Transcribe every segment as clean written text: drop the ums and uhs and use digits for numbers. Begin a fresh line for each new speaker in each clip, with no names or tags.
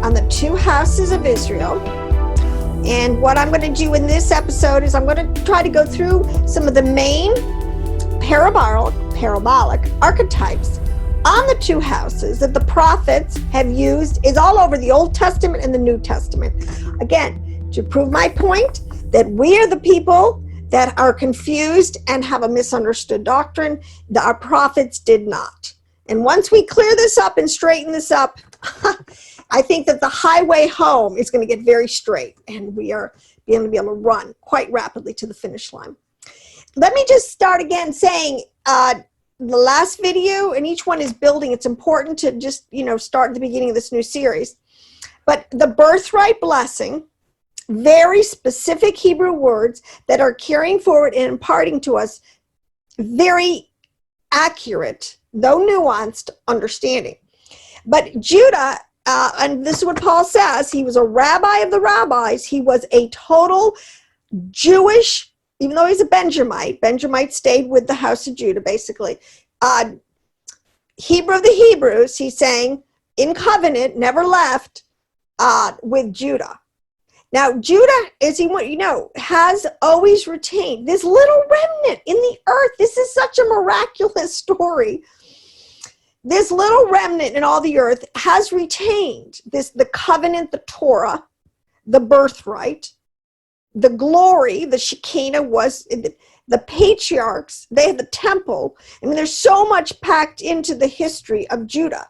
on the two houses of Israel. And what I'm going to do in this episode is I'm going to try to go through some of the main parabolic archetypes on the two houses that the prophets have used. Is all over the Old Testament and the New Testament. Again, to prove my point that we are the people that are confused and have a misunderstood doctrine. Our prophets did not. And once we clear this up and straighten this up, I think that the highway home is going to get very straight, and we are going to be able to run quite rapidly to the finish line. Let me just start again saying the last video, and each one is building. It's important to just, start at the beginning of this new series. But the birthright blessing, very specific Hebrew words that are carrying forward and imparting to us very accurate, though nuanced, understanding. But Judah, and this is what Paul says, he was a rabbi of the rabbis. He was a total Jewish, even though he's a Benjamite. Benjamite stayed with the house of Judah, basically. Hebrew of the Hebrews, he's saying, in covenant, never left with Judah. Now, Judah, as has always retained this little remnant in the earth. This is such a miraculous story. This little remnant in all the earth has retained the covenant, the Torah, the birthright, the glory, the Shekinah was, the patriarchs, they had the temple. I mean, there's so much packed into the history of Judah.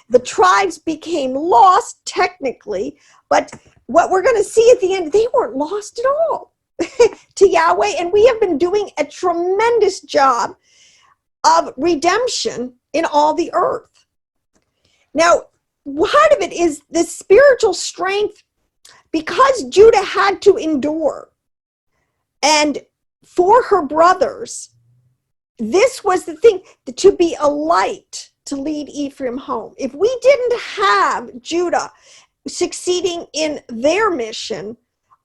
The tribes became lost technically, but what we're going to see at the end, they weren't lost at all to Yahweh. And we have been doing a tremendous job of redemption in all the earth. Now, part of it is the spiritual strength, because Judah had to endure. And for her brothers, this was the thing, to be a light to lead Ephraim home. If we didn't have Judah succeeding in their mission,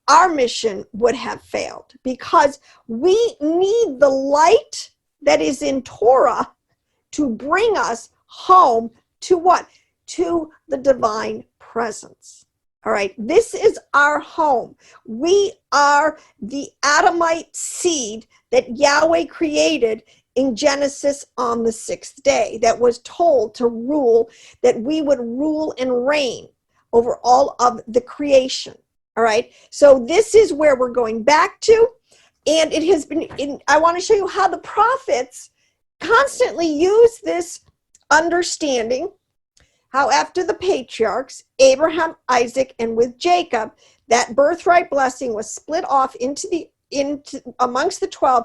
our mission would have failed, because we need the light that is in Torah to bring us home to what? To the divine presence. All right, this is our home. We are the Adamite seed that Yahweh created in Genesis on the 6th day, that was told to rule, that we would rule and reign over all of the creation. All right, so this is where we're going back to. And it has been, I want to show you how the prophets constantly use this understanding, how after the patriarchs, Abraham, Isaac, and with Jacob, that birthright blessing was split off into amongst the 12,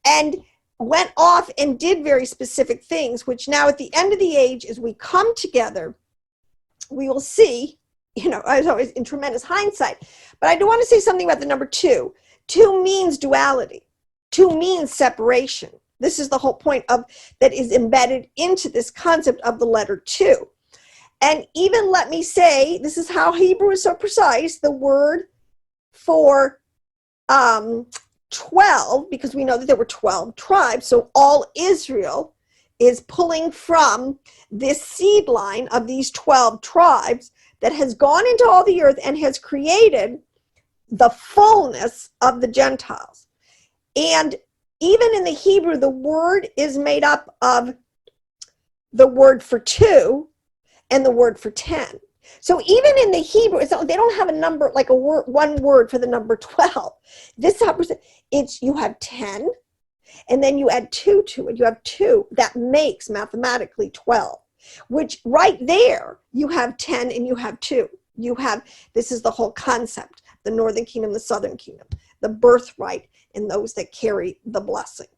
and went off and did very specific things, which now at the end of the age, as we come together, we will see, as always in tremendous hindsight. But I do want to say something about the number 2. 2 means duality. 2 means separation. This is the whole point that is embedded into this concept of the letter 2. And even, let me say, this is how Hebrew is so precise, the word for 12, because we know that there were 12 tribes, so all Israel is pulling from this seed line of these 12 tribes that has gone into all the earth and has created the fullness of the Gentiles. And even in the Hebrew, the word is made up of the word for 2 and the word for 10. So even in the Hebrew, they don't have a number, like one word for the number 12. This it's, you have 10, and then you add 2 to it. You have 2. That makes mathematically 12, which right there, you have 10 and you have 2. This is the whole concept, the northern kingdom, the southern kingdom, the birthright, and those that carry the blessing.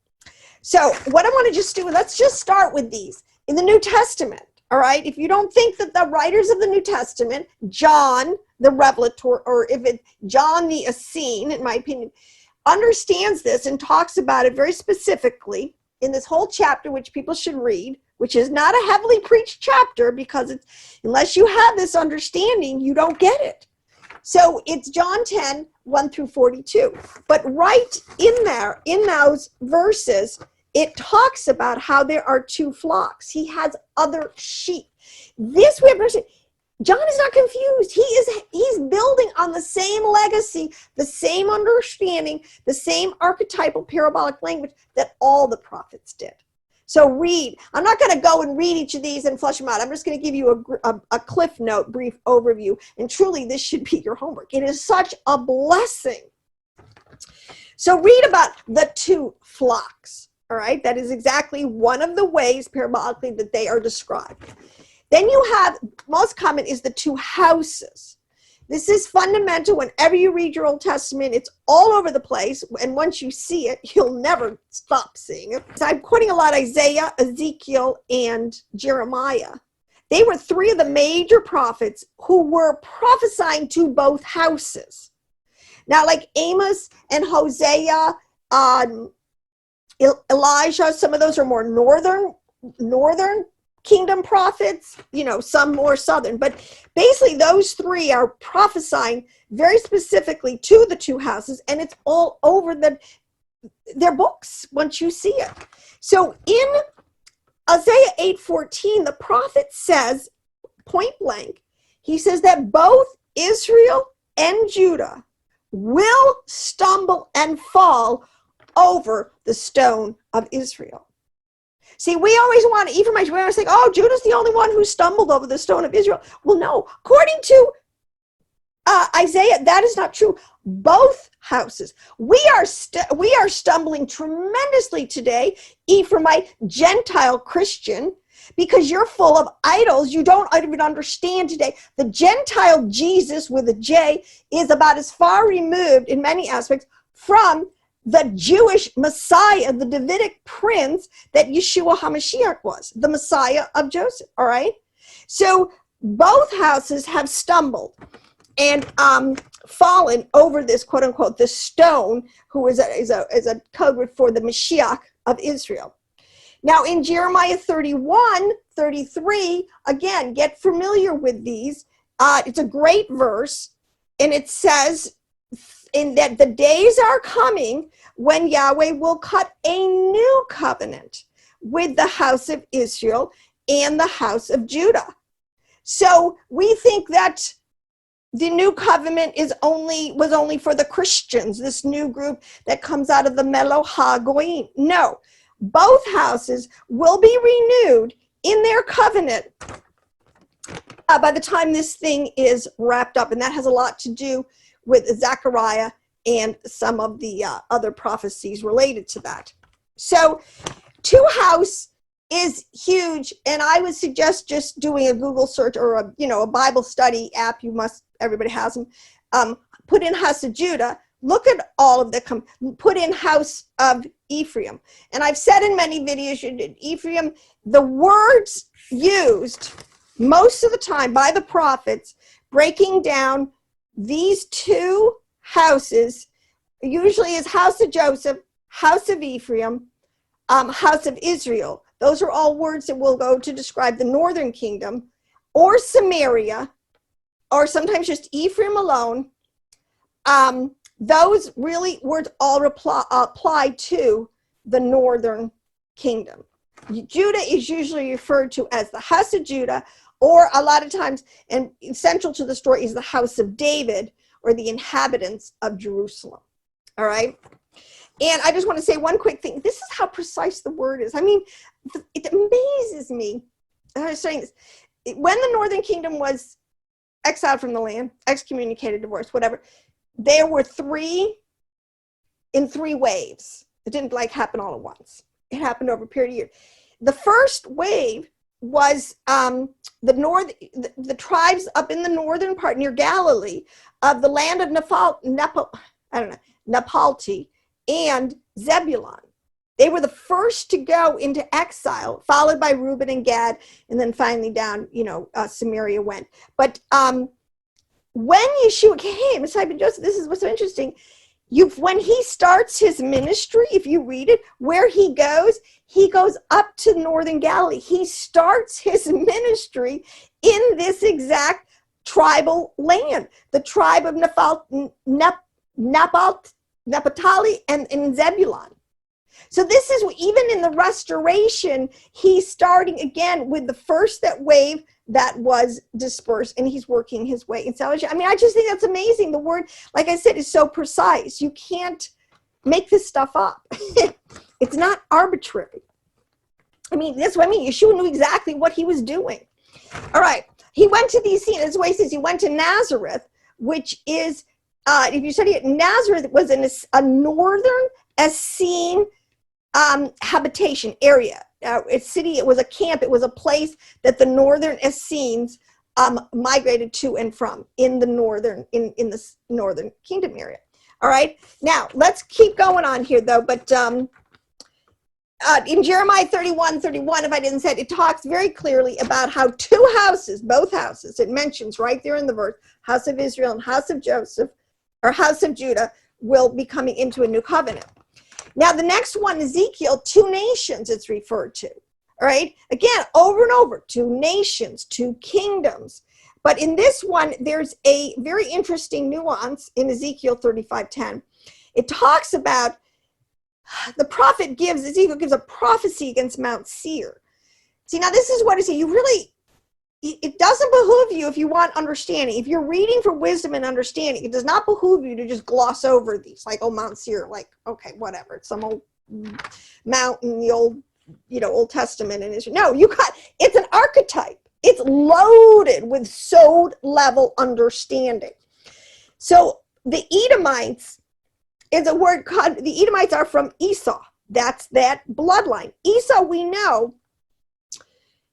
So what I want to just do, let's just start with these. In the New Testament, all right, if you don't think that the writers of the New Testament, John the Revelator, or if it's John the Essene, in my opinion, understands this and talks about it very specifically in this whole chapter, which people should read, which is not a heavily preached chapter, because unless you have this understanding, you don't get it. So it's John 10, 1 through 42. But right in there, in those verses, it talks about how there are 2 flocks. He has other sheep. This we have to understand. John is not confused. He's building on the same legacy, the same understanding, the same archetypal parabolic language that all the prophets did. So read. I'm not going to go and read each of these and flesh them out. I'm just going to give you a cliff note, brief overview. And truly, this should be your homework. It is such a blessing. So read about the two flocks. All right. That is exactly one of the ways parabolically that they are described. Then you have, most common is the two houses. This is fundamental. Whenever you read your Old Testament, it's all over the place. And once you see it, you'll never stop seeing it. So I'm quoting a lot Isaiah, Ezekiel, and Jeremiah. They were three of the major prophets who were prophesying to both houses. Now, like Amos and Hosea, Elijah, some of those are more northern kingdom prophets, some more southern, but basically those three are prophesying very specifically to the two houses, and it's all over their books once you see it. So in Isaiah 8:14, the prophet says, point blank, he says that both Israel and Judah will stumble and fall over the stone of Israel. See, we always want Ephraimites, we always think, oh, Judah's the only one who stumbled over the stone of Israel. Well, no, according to Isaiah, that is not true. Both houses. We are stumbling tremendously today, Ephraimite, Gentile Christian, because you're full of idols. You don't even understand today. The Gentile Jesus with a J is about as far removed in many aspects from the Jewish Messiah, the Davidic prince that Yeshua HaMashiach was, the Messiah of Joseph, all right? So both houses have stumbled and fallen over this, quote unquote, the stone, who is a code word for the Mashiach of Israel. Now in Jeremiah 31:33, again, get familiar with these. It's a great verse, and it says, in that the days are coming when Yahweh will cut a new covenant with the house of Israel and the house of Judah. So we think that the new covenant was only for the Christians, this new group that comes out of the Melo HaGoyim. No, both houses will be renewed in their covenant by the time this thing is wrapped up. And that has a lot to do with Zechariah and some of the other prophecies related to that. So two house is huge, and I would suggest just doing a Google search or a Bible study app. Everybody has them. Put in house of Judah. Look at all of the put in house of Ephraim. And I've said in many videos, Ephraim, the words used most of the time by the prophets breaking down these two houses usually is house of Joseph, house of Ephraim, house of Israel. Those are all words that will go to describe the northern kingdom, or Samaria, or sometimes just Ephraim alone. Those really words all apply to the northern kingdom. Judah is usually referred to as the house of Judah, or a lot of times, and central to the story, is the house of David, or the inhabitants of Jerusalem. All right? And I just want to say one quick thing. This is how precise the word is. I mean, it amazes me. I was saying this. When the northern kingdom was exiled from the land, excommunicated, divorced, whatever, there were in three waves. It didn't happen all at once. It happened over a period of years. The first wave was the tribes up in the northern part near Galilee of the land of Naphtali and Zebulun. They were the first to go into exile, followed by Reuben and Gad, and then finally down, Samaria went. But when Yeshua came, Messiah ben Joseph, this is what's so interesting. When he starts his ministry, if you read it, where he goes up to northern Galilee. He starts his ministry in this exact tribal land, the tribe of Naphtali and Zebulun. So this is, even in the restoration, he's starting again with the first wave that was dispersed, and he's working his way in salvation. I mean, I just think that's amazing. The word, like I said, is so precise. You can't make this stuff up. It's not arbitrary. I mean, that's what I mean. Yeshua knew exactly what he was doing. All right. He went to these scenes. That's why he says he went to Nazareth, which is, if you study it, Nazareth was in a northern Essene habitation area. It was a camp. It was a place that the northern Essenes migrated to and from in the northern kingdom area. All right. Now, let's keep going on here, though. But in Jeremiah 31:31, if I didn't say it, it talks very clearly about how two houses, both houses, it mentions right there in the verse, house of Israel and house of Joseph, or house of Judah, will be coming into a new covenant. Now, the next one, Ezekiel, two nations it's referred to. All right. Again, over and over, two nations, two kingdoms. But in this one, there's a very interesting nuance in Ezekiel 35:10. It talks about Ezekiel gives a prophecy against Mount Seir. See, now this is what I say. It doesn't behoove you if you want understanding. If you're reading for wisdom and understanding, it does not behoove you to just gloss over these, like, oh, Mount Seir, like, okay, whatever. It's some old mountain in the Old Testament and Israel. No, it's an archetype. It's loaded with soul level understanding. So the Edomites is a word called, the Edomites are from Esau. That's that bloodline. Esau, we know,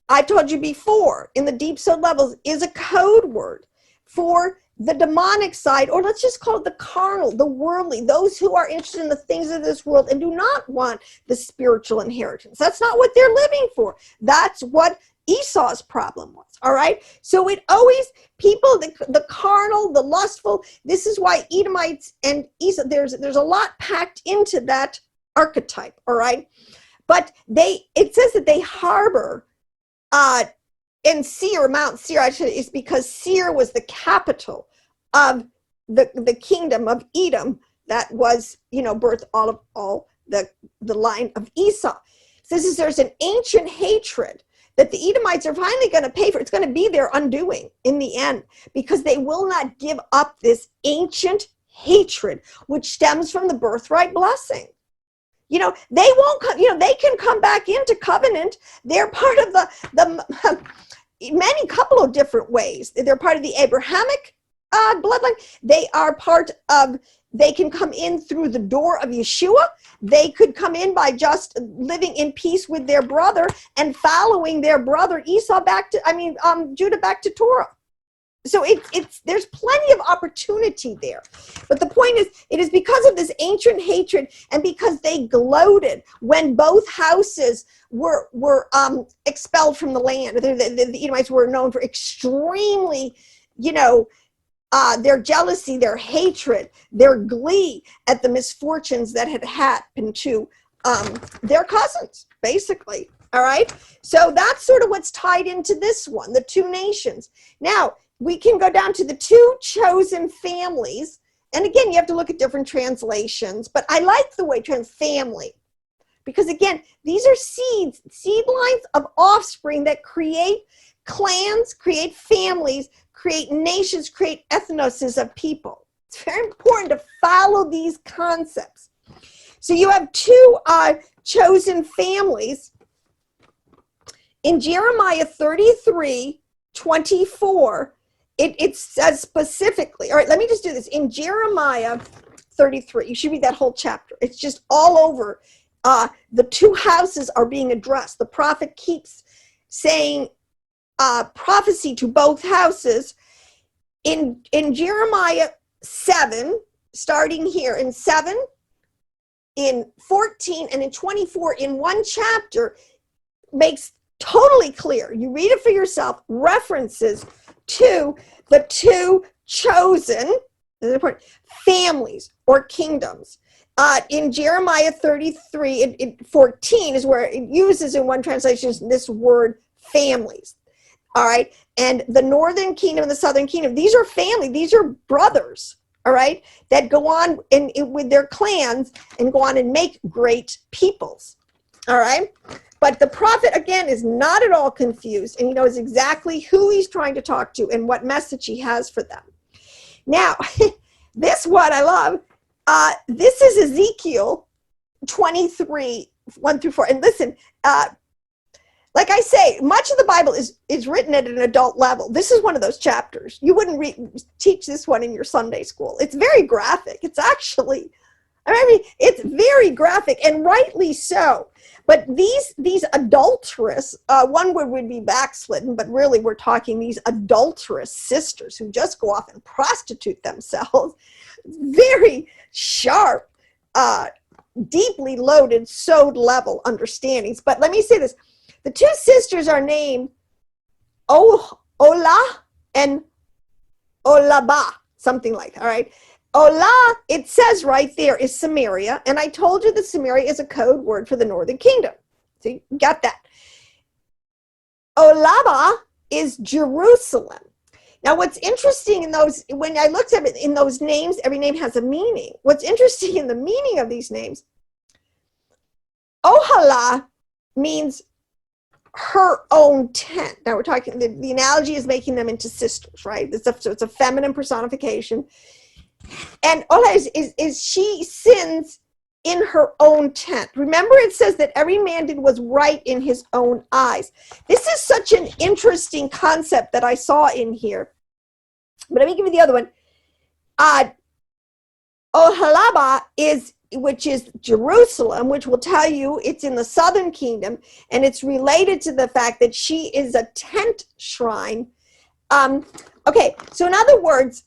I told you before, in the deep soul levels, is a code word for the demonic side, or let's just call it the carnal, the worldly, those who are interested in the things of this world and do not want the spiritual inheritance. That's not what they're living for. That's what Esau's problem was. All right. So it always, people, the carnal, the lustful, this is why Edomites and Esau, there's a lot packed into that archetype. All right. But it says that they harbor in Seir, Mount Seir, actually, is because Seir was the capital of the kingdom of Edom that was, birthed all the line of Esau. So there's an ancient hatred that the Edomites are finally going to pay for. It's going to be their undoing in the end, because they will not give up this ancient hatred, which stems from the birthright blessing. They won't come, they can come back into covenant. They're part of the many couple of different ways. They're part of the Abrahamic bloodline. They can come in through the door of Yeshua. They could come in by just living in peace with their brother and following their brother Judah back to Torah. So there's plenty of opportunity there. But the point is, it is because of this ancient hatred and because they gloated when both houses were expelled from the land. The Edomites were known for extremely, their jealousy, their hatred, their glee at the misfortunes that had happened to their cousins, basically. All right. So that's sort of what's tied into this one, the two nations. Now, we can go down to the two chosen families. And again, you have to look at different translations, but I like the way family, because again, these are seed lines of offspring that create clans, create families, create nations, create ethnoses of people. It's very important to follow these concepts. So you have two chosen families. In Jeremiah 33:24, it says specifically, all right, let me just do this. In Jeremiah 33, you should read that whole chapter. It's just all over. The two houses are being addressed. The prophet keeps saying prophecy to both houses. In Jeremiah 7, starting here in 7, in 14, and in 24, in one chapter, makes totally clear. You read it for yourself, references to the two chosen families or kingdoms. In Jeremiah 33:14 is where it uses in one translation this word families. All right. And the northern kingdom and the southern kingdom, these are family, these are brothers, all right, that go on with their clans and go on and make great peoples. All right. But the prophet, again, is not at all confused, and he knows exactly who he's trying to talk to and what message he has for them. Now, this one I love. This is Ezekiel 23, 1 through 4. And listen, like I say, much of the Bible is written at an adult level. This is one of those chapters. You wouldn't teach this one in your Sunday school. It's very graphic. It's actually, I mean, it's very graphic, and rightly so. But these adulterous, one word would be backslidden, but really we're talking these adulterous sisters who just go off and prostitute themselves. Very sharp, deeply loaded, sewed level understandings. But let me say this. The two sisters are named Ola and Olaba, something like that, all right? Ola, it says right there, is Samaria, and I told you that Samaria is a code word for the northern kingdom. See, got that. Olaba is Jerusalem. Now, what's interesting in those, when I looked at it in those names, every name has a meaning. What's interesting in the meaning of these names, Ohala means her own tent. Now we're talking, the analogy is making them into sisters, right? So it's a feminine personification. And Ola is she sins in her own tent. Remember, it says that every man did was right in his own eyes. This is such an interesting concept that I saw in here. But let me give you the other one. Ohalaba which is Jerusalem, which will tell you it's in the southern kingdom, and it's related to the fact that she is a tent shrine. Okay, so in other words,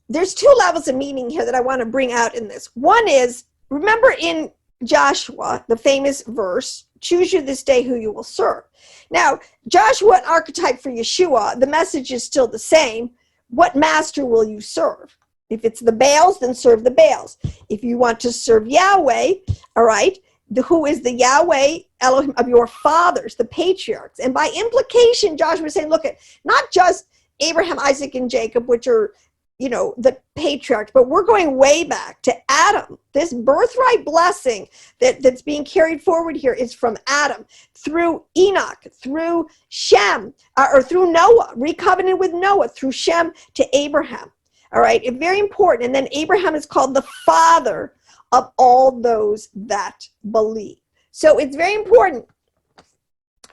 there's two levels of meaning here that I want to bring out in this. One is, remember in Joshua, the famous verse, choose you this day who you will serve. Now, Joshua, an archetype for Yeshua, the message is still the same. What master will you serve? If it's the Baals, then serve the Baals. If you want to serve Yahweh, all right, who is the Yahweh Elohim of your fathers, the patriarchs. And by implication, Joshua is saying, look at not just Abraham, Isaac, and Jacob, which are, you know, the patriarchs, but we're going way back to Adam. This birthright blessing that's being carried forward here is from Adam, through Enoch, through Shem, or through Noah, recovenanted with Noah, through Shem to Abraham. All right, it's very important. And then Abraham is called the father of all those that believe. So it's very important,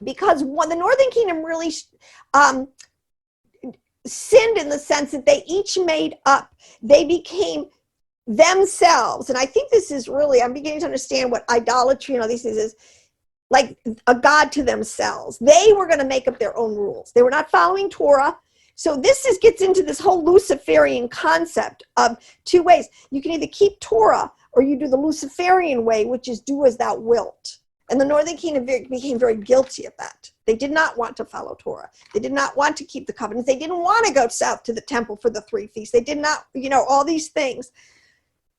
because when the northern kingdom really sinned in the sense that they each made up, they became themselves. And I think this is really, I'm beginning to understand what idolatry and all these things is, like a god to themselves. They were going to make up their own rules. They were not following Torah. So this gets into this whole Luciferian concept of two ways. You can either keep Torah or you do the Luciferian way, which is do as thou wilt. And the northern kingdom became very guilty of that. They did not want to follow Torah. They did not want to keep the covenants. They didn't want to go south to the temple for the 3 feasts. They did not, you know, all these things.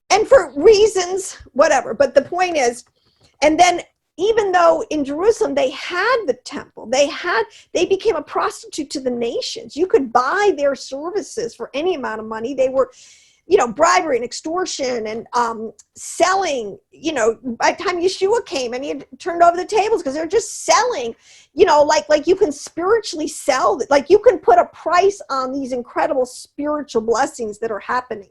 And for reasons, whatever. But the point is, and then even though in Jerusalem they had the temple, they became a prostitute to the nations. You could buy their services for any amount of money. They were, you know, bribery and extortion and selling. You know, by the time Yeshua came and he had turned over the tables, because they were just selling, you know, like you can spiritually sell, like you can put a price on these incredible spiritual blessings that are happening,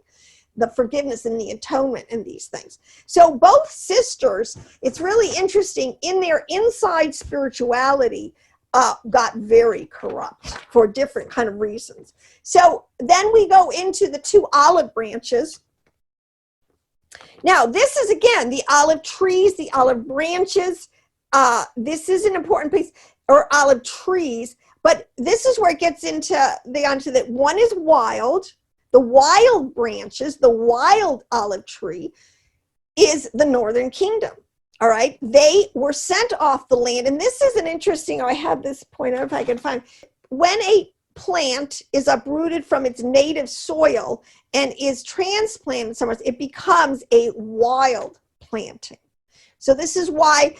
the forgiveness and the atonement and these things. So both sisters, it's really interesting, in their inside spirituality, got very corrupt for different kind of reasons. So then we go into the 2 olive branches. Now this is, again, the olive trees, the olive branches. This is an important piece, or olive trees, but this is where it gets into that one is wild. The wild branches, the wild olive tree, is the northern kingdom. All right, they were sent off the land. And this is an interesting, I have this point out if I can find. When a plant is uprooted from its native soil and is transplanted somewhere, it becomes a wild planting. So this is why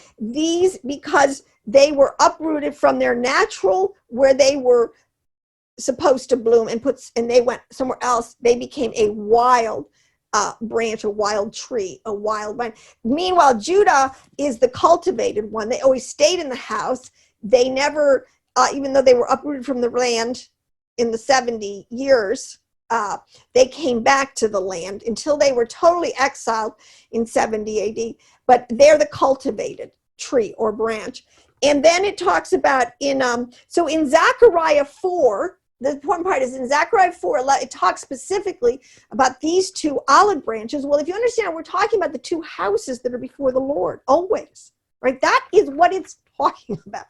because they were uprooted from their natural, where they were supposed to bloom, and they went somewhere else, they became a wild branch, a wild tree, a wild vine. Meanwhile, Judah is the cultivated one. They always stayed in the house. They never, even though they were uprooted from the land in the 70 years, they came back to the land until they were totally exiled in 70 AD. But they're the cultivated tree or branch. And then it talks about so in Zechariah 4, the important part is in Zechariah 4, it talks specifically about these two olive branches. Well, if you understand, we're talking about the two houses that are before the Lord, always, right? That is what it's talking about.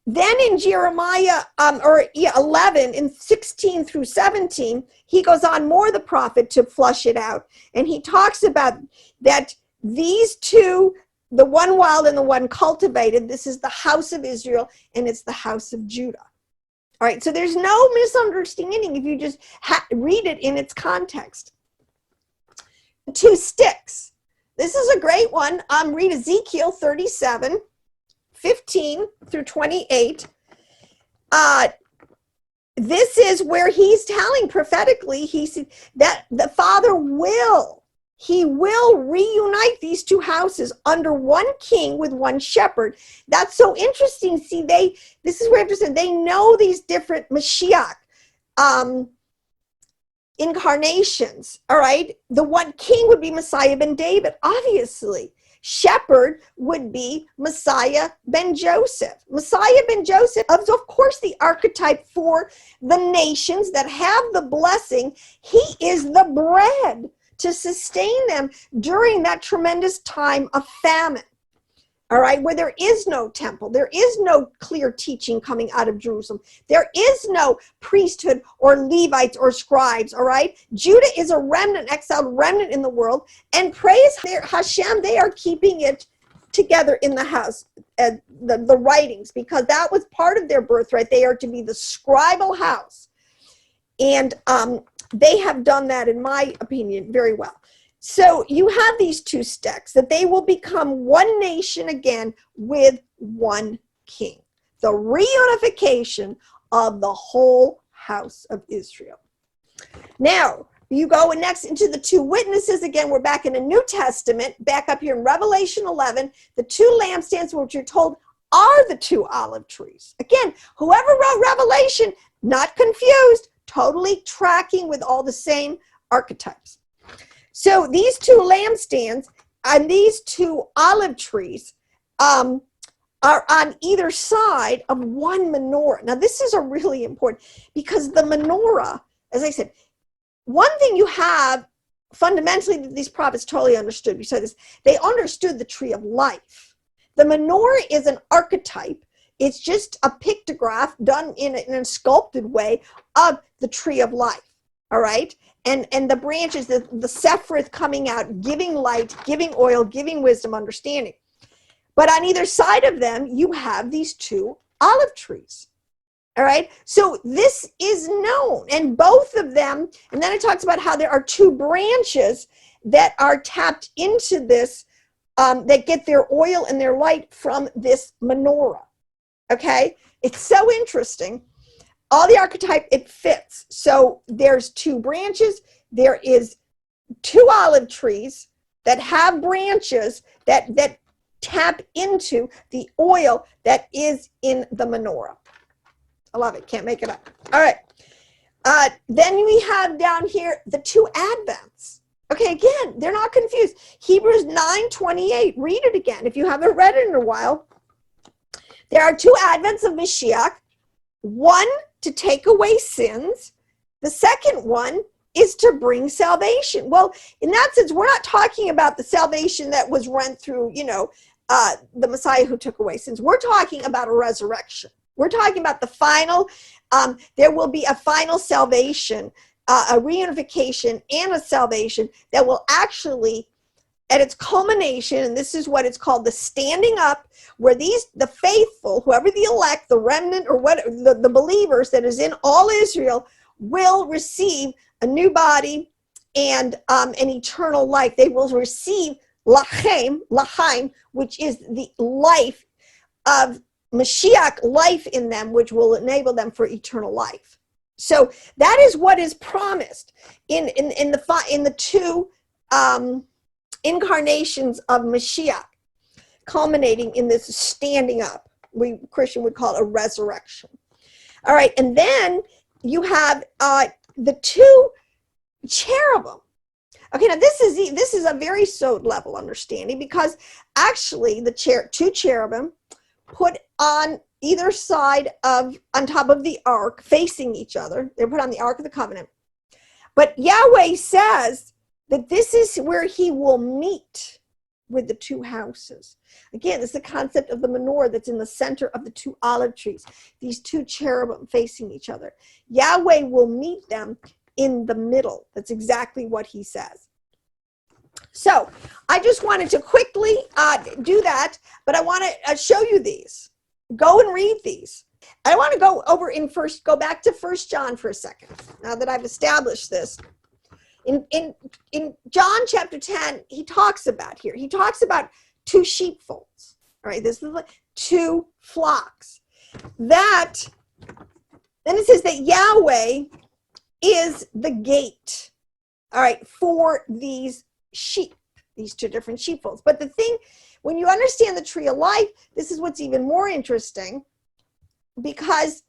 Then in Jeremiah 11, in 16 through 17, he goes on more, the prophet, to flush it out. And he talks about that these two, the one wild and the one cultivated, this is the house of Israel and it's the house of Judah. All right, so there's no misunderstanding if you just read it in its context. Two sticks. This is a great one. Read Ezekiel 37, 15 through 28. This is where he's telling prophetically, he said that the Father will reunite these two houses under one king with one shepherd. That's so interesting. See, this is where interesting. They know these different Mashiach incarnations. All right. The one king would be Messiah ben David, obviously. Shepherd would be Messiah ben Joseph. Messiah ben Joseph, of course, the archetype for the nations that have the blessing. He is the bread to sustain them during that tremendous time of famine. All right, where there is no temple, there is no clear teaching coming out of Jerusalem. There is no priesthood or Levites or scribes, all right? Judah is a remnant, exiled remnant in the world, and praise Hashem, they are keeping it together in the house, the writings, because that was part of their birthright. They are to be the scribal house. And they have done that, in my opinion, very well. So you have these two sticks, that they will become one nation again with one king. The reunification of the whole house of Israel. Now, you go next into the two witnesses. Again, we're back in the New Testament, back up here in Revelation 11. The two lampstands, which you're told are the two olive trees. Again, whoever wrote Revelation, not confused, totally tracking with all the same archetypes. So these two lampstands and these two olive trees are on either side of one menorah. Now, this is a really important, because the menorah, as I said, one thing you have fundamentally that these prophets totally understood, besides this, they understood the tree of life. The menorah is an archetype. It's just a pictograph done in a sculpted way of the tree of life. All right. And the branches, the Sefiroth coming out, giving light, giving oil, giving wisdom, understanding. But on either side of them, you have these two olive trees. All right. So this is known. And both of them, and then it talks about how there are two branches that are tapped into this, that get their oil and their light from this menorah. Okay. It's so interesting. All the archetype, it fits. So there's two branches. There is two olive trees that have branches that tap into the oil that is in the menorah. I love it. Can't make it up. All right. Then we have down here the two advents. Okay, again, they're not confused. Hebrews 9:28. Read it again if you haven't read it in a while. There are two advents of Mashiach. One to take away sins. The second one is to bring salvation. Well, in that sense, we're not talking about the salvation that was run through, the Messiah who took away sins. We're talking about a resurrection. We're talking about the final, there will be a final salvation, a reunification and a salvation that will actually, at its culmination, and this is what it's called, the standing up, where the faithful, whoever the elect, the remnant, or what the believers that is in all Israel, will receive a new body and an eternal life. They will receive lachaim, which is the life of Mashiach, life in them, which will enable them for eternal life. So that is what is promised in the two incarnations of Mashiach, culminating in this standing up. We Christian would call it a resurrection. All right, and then you have the two cherubim. Okay, now this is a very sod level understanding, because actually the two cherubim put on either side on top of the ark, facing each other. They're put on the Ark of the Covenant. But Yahweh says that this is where he will meet with the two houses. Again, it's the concept of the menorah that's in the center of the two olive trees, these two cherubim facing each other. Yahweh will meet them in the middle. That's exactly what he says. So I just wanted to quickly do that, but I want to show you these. Go and read these. I want to go back to 1 John for a second, now that I've established this. In John chapter 10, he talks about two sheepfolds. All right, this is like two flocks. Then it says that Yahweh is the gate, all right, for these sheep, these two different sheepfolds. But the thing, when you understand the tree of life, this is what's even more interesting, because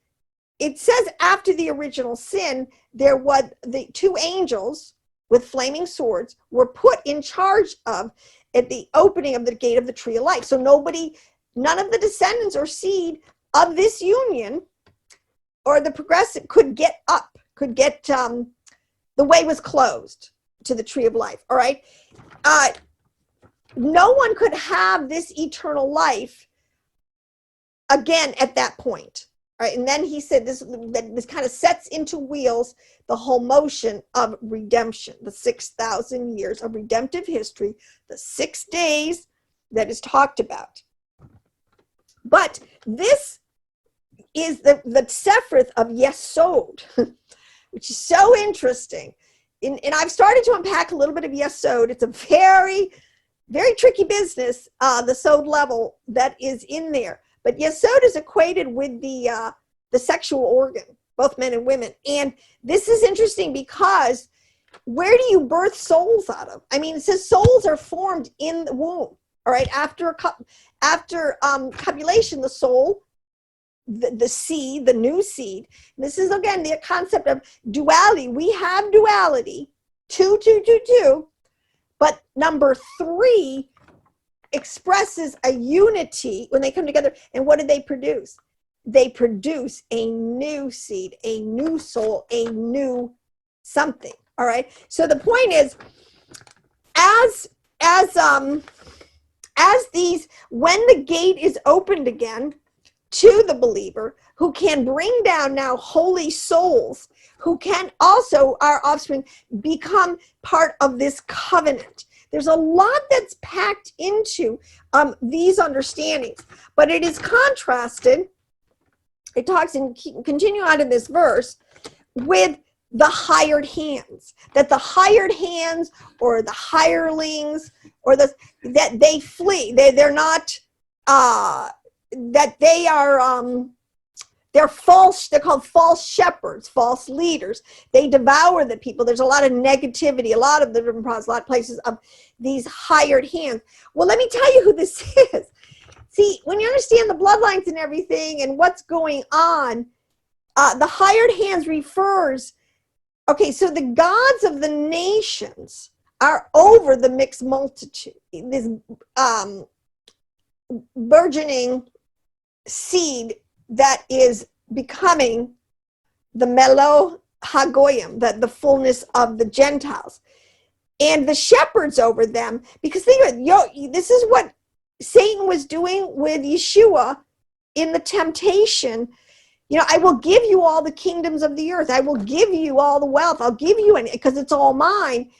it says after the original sin, there was the two angels with flaming swords were put in charge of at the opening of the gate of the tree of life. So none of the descendants or seed of this union or the progressive could get up, the way was closed to the tree of life. All right. No one could have this eternal life again at that point. All right. And then he said this kind of sets into wheels the whole motion of redemption, the 6,000 years of redemptive history, the 6 days that is talked about. But this is the Sefiroth of Yesod, which is so interesting. And I've started to unpack a little bit of Yesod. It's a very, very tricky business, the Sod level that is in there. But Yesod is equated with the sexual organ, both men and women. And this is interesting because where do you birth souls out of? I mean, it says souls are formed in the womb. All right, after copulation, the soul, the seed, the new seed. This is again the concept of duality. We have duality, 2, 2, 2, 2, but number 3 expresses a unity when they come together. And what do they produce? They produce a new seed, a new soul, a new something. All right. So the point is, as these, when the gate is opened again to the believer, who can bring down now holy souls, who can also, our offspring, become part of this covenant. There's a lot that's packed into these understandings, but it is contrasted. It talks and continue on in this verse with the hired hands, that the hired hands or the hirelings or that they flee. They're not, that they are, they're false. They're called false shepherds, false leaders. They devour the people. There's a lot of negativity, a lot of the different problems, a lot of places of these hired hands. Well, let me tell you who this is. See, when you understand the bloodlines and everything and what's going on, the hired hands refers, okay, so the gods of the nations are over the mixed multitude, this burgeoning seed that is becoming the Melo Hagoyim, the fullness of the Gentiles. And the shepherds over them, because think of it, this is what Satan was doing with Yeshua in the temptation. You know, I will give you all the kingdoms of the earth. I will give you all the wealth. I'll give you it because it's all mine.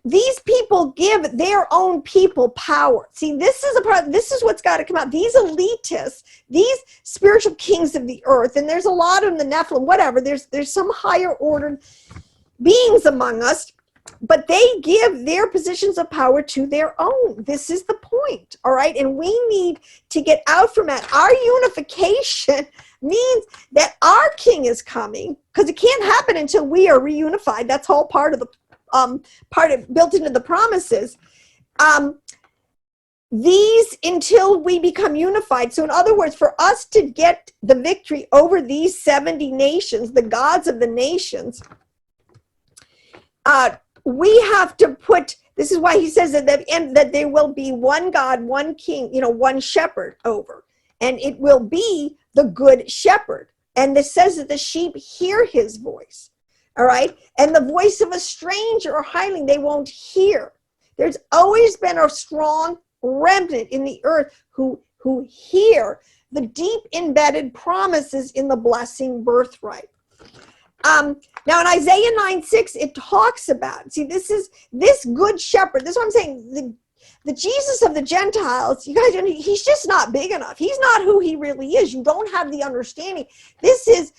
These people give their own people power. See, this is what's got to come out. These elitists, these spiritual kings of the earth, and there's a lot of them, the Nephilim, whatever. There's some higher ordered beings among us. but they give their positions of power to their own. This is the point, all right? And we need to get out from that. Our unification means that our king is coming, because it can't happen until we are reunified. That's all part of the built into the promises. These until we become unified. So in other words, for us to get the victory over these 70 nations, the gods of the nations, we have to put, this is why he says at the end that there will be one God, one king, one shepherd over. And it will be the good shepherd. And this says that the sheep hear his voice. All right. And the voice of a stranger or hireling, they won't hear. There's always been a strong remnant in the earth who hear the deep embedded promises in the blessing birthright. Now in Isaiah 9:6, it talks about, see, this good shepherd, this is what I'm saying, the Jesus of the Gentiles, you guys, he's just not big enough. He's not who he really is. You don't have the understanding. This is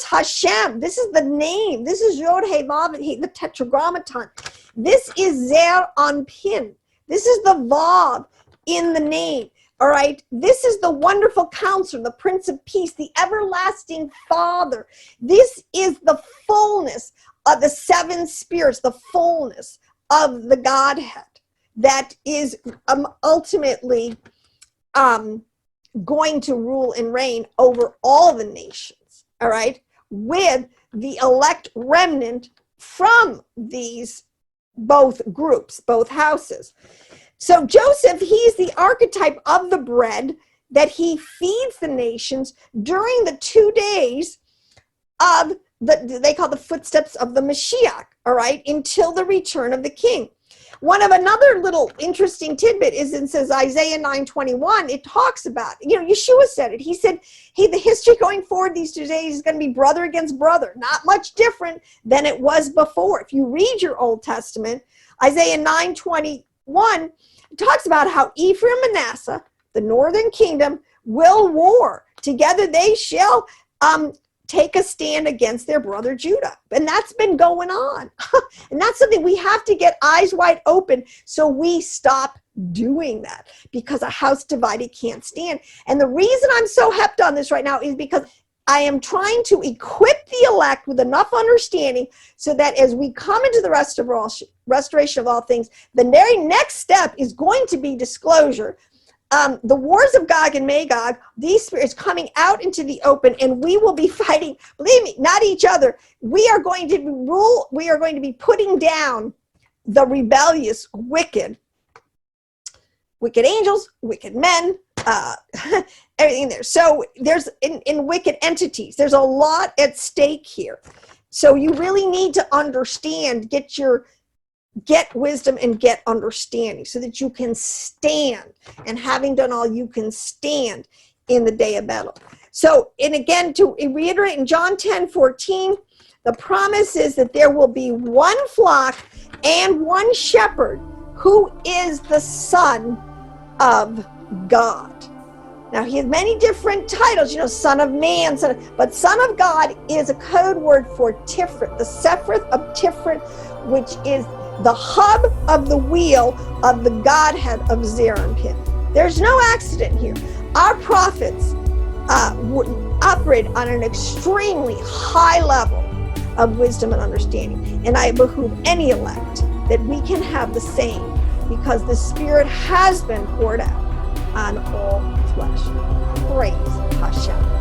Hashem. This is the name. This is Yod He Vav, the Tetragrammaton. This is Zer Anpin. This is the Vav in the name. All right. This is the wonderful counselor, the Prince of Peace, the everlasting Father. This is the fullness of the seven spirits, the fullness of the Godhead that is ultimately going to rule and reign over all the nations. All right. With the elect remnant from these both groups, both houses. So Joseph, he's the archetype of the bread that he feeds the nations during the 2 days of they call the footsteps of the Mashiach, all right, until the return of the king. Another little interesting tidbit is it says Isaiah 9:21, it talks about, Yeshua said it. He said, hey, the history going forward these 2 days is going to be brother against brother, not much different than it was before. If you read your Old Testament, Isaiah 9:21, it talks about how Ephraim and Manasseh, the northern kingdom, will war. Together they shall take a stand against their brother Judah. And that's been going on. And that's something we have to get eyes wide open so we stop doing that, because a house divided can't stand. And the reason I'm so hepped on this right now is because I am trying to equip the elect with enough understanding so that as we come into the restoration of all things, the very next step is going to be disclosure. The wars of Gog and Magog, these spirits coming out into the open, and we will be fighting, believe me, not each other. We are going to be putting down the rebellious, wicked angels, wicked men, everything there. So there's in wicked entities, there's a lot at stake here. So you really need to understand, get wisdom and get understanding so that you can stand, and having done all, you can stand in the day of battle. So, and again, to reiterate in John 10:14, the promise is that there will be one flock and one shepherd who is the Son of God. Now, he has many different titles, Son of Man, but Son of God is a code word for Tiferet, the Sefiroth of Tiferet, which is the hub of the wheel of the Godhead of Zeranpin. There's no accident here. Our prophets operate on an extremely high level of wisdom and understanding. And I behoove any elect that we can have the same, because the Spirit has been poured out on all flesh. Praise Hashem.